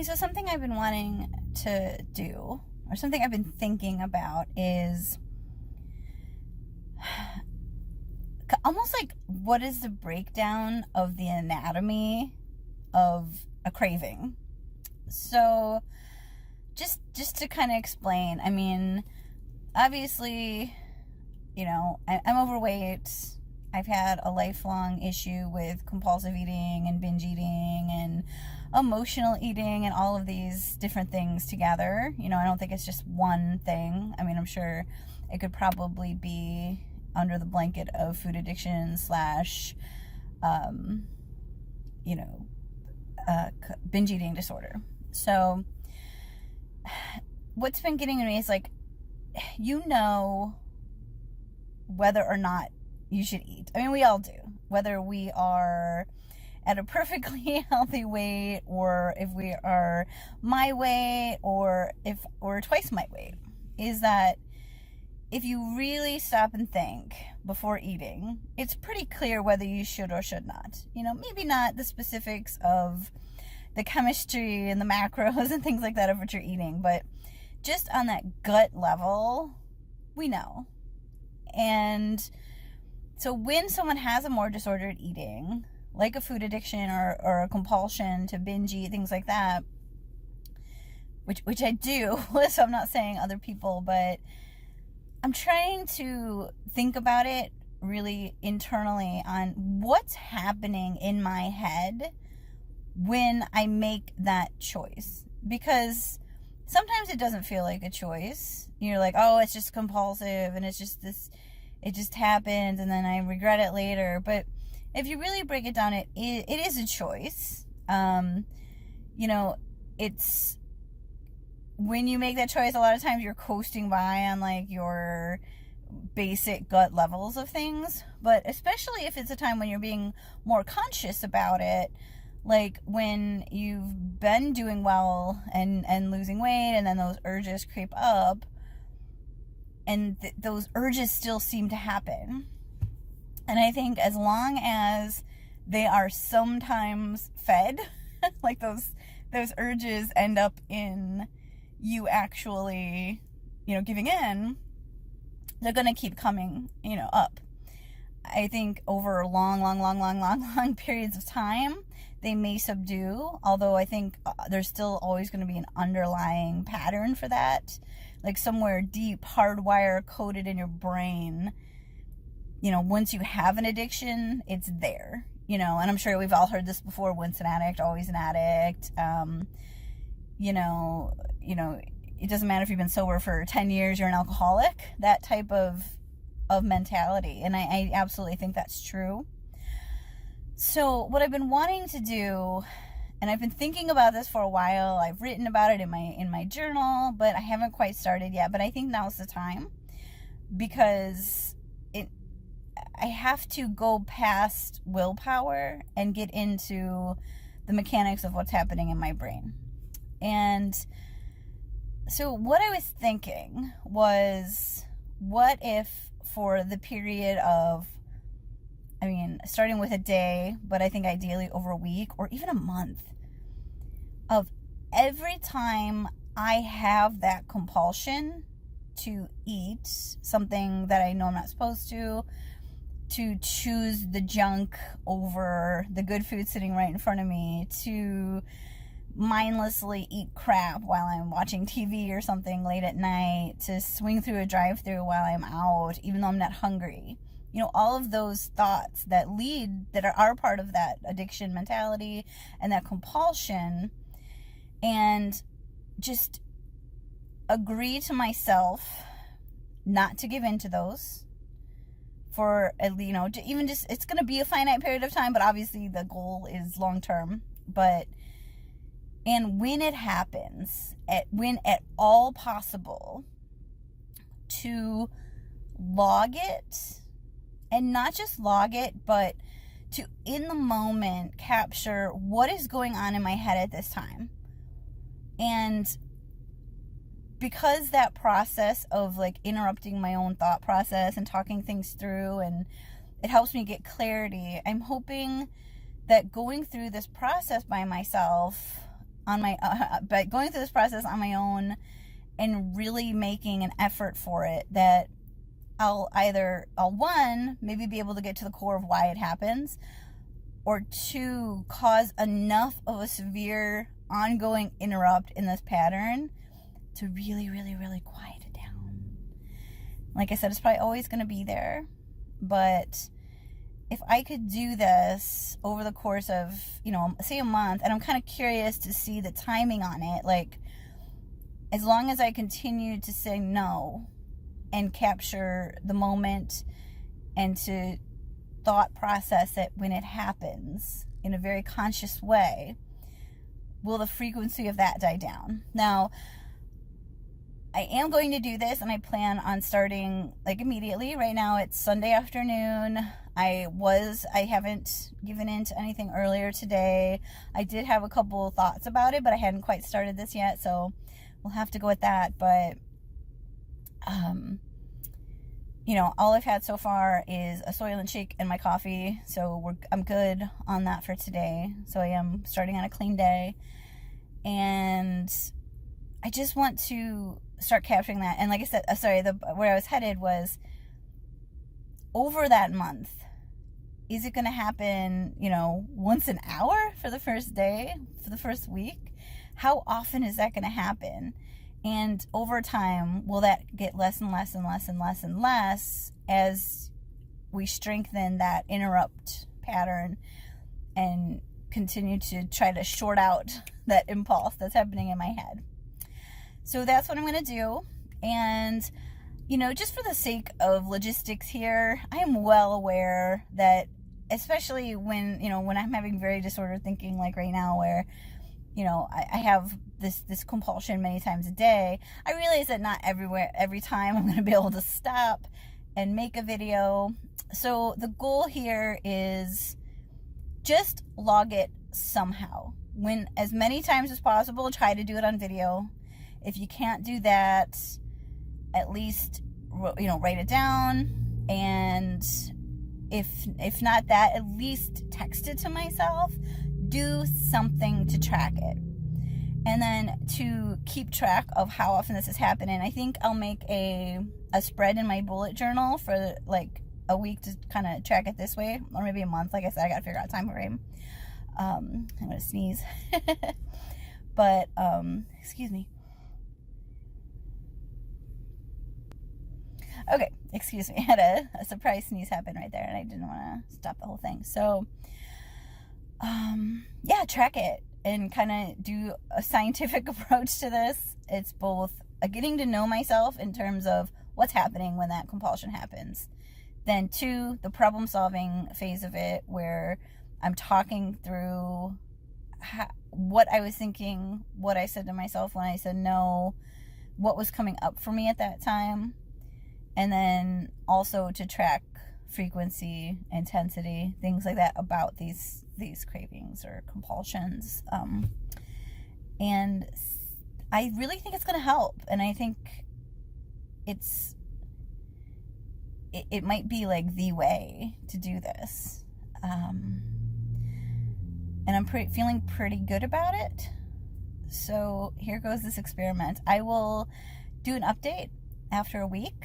Okay, so something I've been wanting to do, or something I've been thinking about, is almost like, what is the breakdown of the anatomy of a craving? So just to kind of explain, I mean, obviously, I'm overweight. I've had a lifelong issue with compulsive eating and binge eating and emotional eating and all of these different things together. I don't think it's just one thing. I mean, I'm sure it could probably be under the blanket of food addiction slash, binge eating disorder. So what's been getting to me is like, whether or not you should eat. I mean, we all do. Whether we are at a perfectly healthy weight, or if we are my weight, or if we're twice my weight, is that if you really stop and think before eating, it's pretty clear whether you should or should not. Maybe not the specifics of the chemistry and the macros and things like that of what you're eating, but just on that gut level, we know. And so when someone has a more disordered eating, like a food addiction or a compulsion to binge eat, things like that, which I do, so I'm not saying other people, but I'm trying to think about it really internally on what's happening in my head when I make that choice. Because sometimes it doesn't feel like a choice. You're like, oh, it's just compulsive and it's just this, it just happens and then I regret it later. But if you really break it down, it is a choice. It's when you make that choice, a lot of times you're coasting by on like your basic gut levels of things. But especially if it's a time when you're being more conscious about it, like when you've been doing well and losing weight, and then those urges creep up, and those urges still seem to happen. And I think as long as they are sometimes fed, like those urges end up in you actually, giving in, they're going to keep coming, up. I think over long periods of time, they may subdue, although I think there's still always going to be an underlying pattern for that. Like somewhere deep, hardwire coded in your brain, once you have an addiction, it's there, and I'm sure we've all heard this before: once an addict, always an addict. It doesn't matter if you've been sober for 10 years, you're an alcoholic, that type of mentality. And I absolutely think that's true. So what I've been wanting to do, and I've been thinking about this for a while, I've written about it in my journal, but I haven't quite started yet. But I think now's the time, because I have to go past willpower and get into the mechanics of what's happening in my brain. And so what I was thinking was, what if for the period of, starting with a day, but I think ideally over a week or even a month, of every time I have that compulsion to eat something that I know I'm not supposed to choose the junk over the good food sitting right in front of me, to mindlessly eat crap while I'm watching TV or something late at night, to swing through a drive-thru while I'm out, even though I'm not hungry. All of those thoughts that are part of that addiction mentality and that compulsion, and just agree to myself not to give in to those for, even just, it's going to be a finite period of time, but obviously the goal is long term. And when it happens, when at all possible, to log it, and not just log it, but to, in the moment, capture what is going on in my head at this time. And because that process of like interrupting my own thought process and talking things through, and it helps me get clarity, I'm hoping that going through this process by myself on my, by going through this process on my own and really making an effort for it, that I'll one, maybe be able to get to the core of why it happens, or two, cause enough of a severe ongoing interrupt in this pattern to really, really, really quiet it down. Like I said, it's probably always going to be there, but if I could do this over the course of, say a month, and I'm kind of curious to see the timing on it, like, as long as I continue to say no and capture the moment and to thought process it when it happens in a very conscious way, will the frequency of that die down? Now, I am going to do this, and I plan on starting like immediately. Right now it's Sunday afternoon. I haven't given in to anything earlier today. I did have a couple of thoughts about it, but I hadn't quite started this yet, so we'll have to go with that. But all I've had so far is a Soylent shake and my coffee, so I'm good on that for today. So I am starting on a clean day, and I just want to start capturing that. And like I said, where I was headed was, over that month, is it going to happen, once an hour for the first day, for the first week? How often is that going to happen? And over time, will that get less and less and less and less and less as we strengthen that interrupt pattern and continue to try to short out that impulse that's happening in my head? So that's what I'm going to do. And, just for the sake of logistics here, I am well aware that, especially when I'm having very disordered thinking, like right now, where, I have this compulsion many times a day, I realize that not every time I'm going to be able to stop and make a video. So the goal here is just log it somehow. As many times as possible, try to do it on video. If you can't do that, at least, write it down. And if not that, at least text it to myself. Do something to track it. And then to keep track of how often this is happening, I think I'll make a spread in my bullet journal for like a week to kind of track it this way, or maybe a month. Like I said, I got to figure out time frame. I'm going to sneeze. But, excuse me. Okay, excuse me. I had a surprise sneeze happen right there, and I didn't want to stop the whole thing. So, track it and kind of do a scientific approach to this. It's both a getting to know myself in terms of what's happening when that compulsion happens. Then two, the problem solving phase of it, where I'm talking through what I was thinking, what I said to myself when I said no, what was coming up for me at that time. And then also to track frequency, intensity, things like that about these cravings or compulsions. And I really think it's going to help. And I think it might be like the way to do this. And I'm feeling pretty good about it. So here goes this experiment. I will do an update after a week,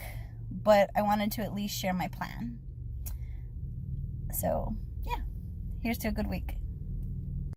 but I wanted to at least share my plan. So, yeah, here's to a good week.